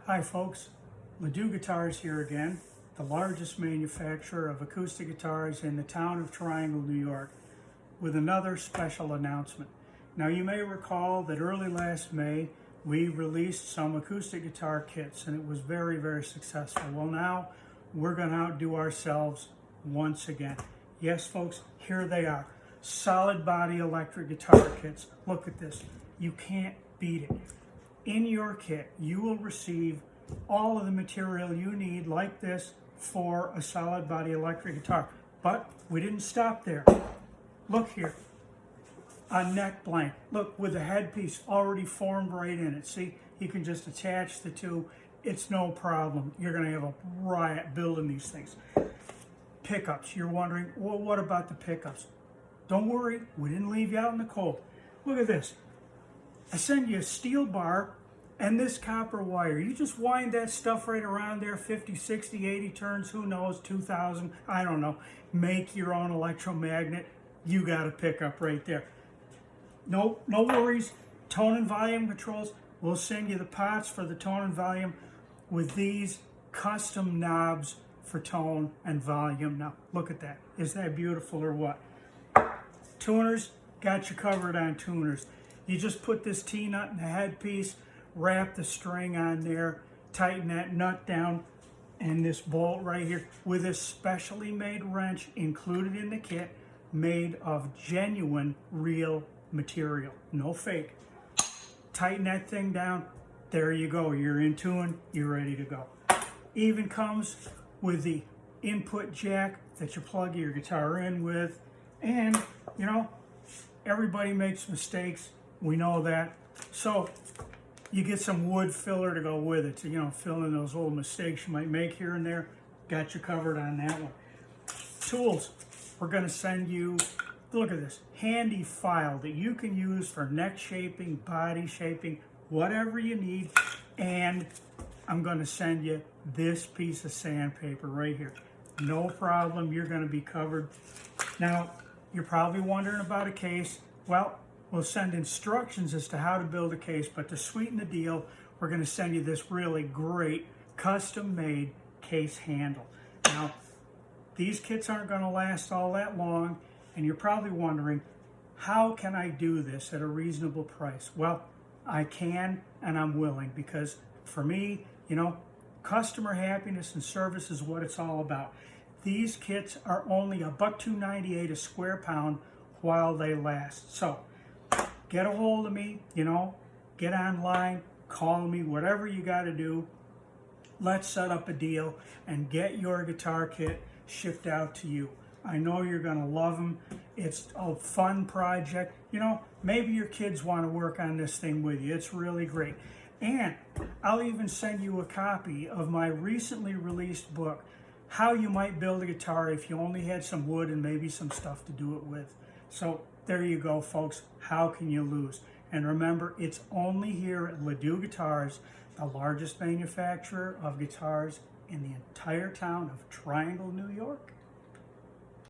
Hi folks, Luthier Guitars here again, the largest manufacturer of acoustic guitars in the town of Triangle, New York, with another special announcement. Now you may recall that early last May we released some acoustic guitar kits and it was very successful. Well, now we're going to outdo ourselves once again. Yes folks, here they are. Solid body electric guitar kits. Look at this. You can't beat it. In your kit, you will receive all of the material you need like this for a solid body electric guitar. But we didn't stop there. Look here, a neck blank. Look, with the headpiece already formed right in it. See, you can just attach the two. It's no problem. You're gonna have a riot building these things. Pickups, you're wondering, well, what about the pickups? Don't worry, we didn't leave you out in the cold. Look at this. I send you a steel bar and this copper wire. You just wind that stuff right around there, 50, 60, 80 turns, who knows, 2,000, I don't know. Make your own electromagnet. You got a pickup right there. No worries. Tone and volume controls. We'll send you the pots for the tone and volume with these custom knobs for tone and volume. Now, look at that. Is that beautiful or what? Tuners, got you covered on tuners. You just put this T-nut in the headpiece, wrap the string on there, tighten that nut down, and this bolt right here with a specially made wrench included in the kit, made of genuine, real material, no fake. Tighten that thing down, there you go, you're in tune, you're ready to go. Even comes with the input jack that you plug your guitar in with, and you know, everybody makes mistakes. We know that. So you get some wood filler to go with it to, you know, fill in those little mistakes you might make here and there. Got you covered on that one. Tools. We're going to send you, look at this, handy file that you can use for neck shaping, body shaping, whatever you need. And I'm going to send you this piece of sandpaper right here. No problem. You're going to be covered. Now, you're probably wondering about a case. Well, we'll send instructions as to how to build a case, but to sweeten the deal, we're going to send you this really great custom-made case handle. Now, these kits aren't going to last all that long, and you're probably wondering, how can I do this at a reasonable price? Well, I can, and I'm willing, because for me, you know, customer happiness and service is what it's all about. These kits are only $1.298 a square pound while they last. So, get a hold of me, you know, get online, call me, whatever you got to do. Let's set up a deal and get your guitar kit shipped out to you. I know you're going to love them. It's a fun project. You know, maybe your kids want to work on this thing with you. It's really great. And I'll even send you a copy of my recently released book, How You Might Build a Guitar If You Only Had Some Wood and Maybe Some Stuff to Do It With. So there you go, folks. How can you lose? And remember, it's only here at Luthier Guitars, the largest manufacturer of guitars in the entire town of Triangle, New York.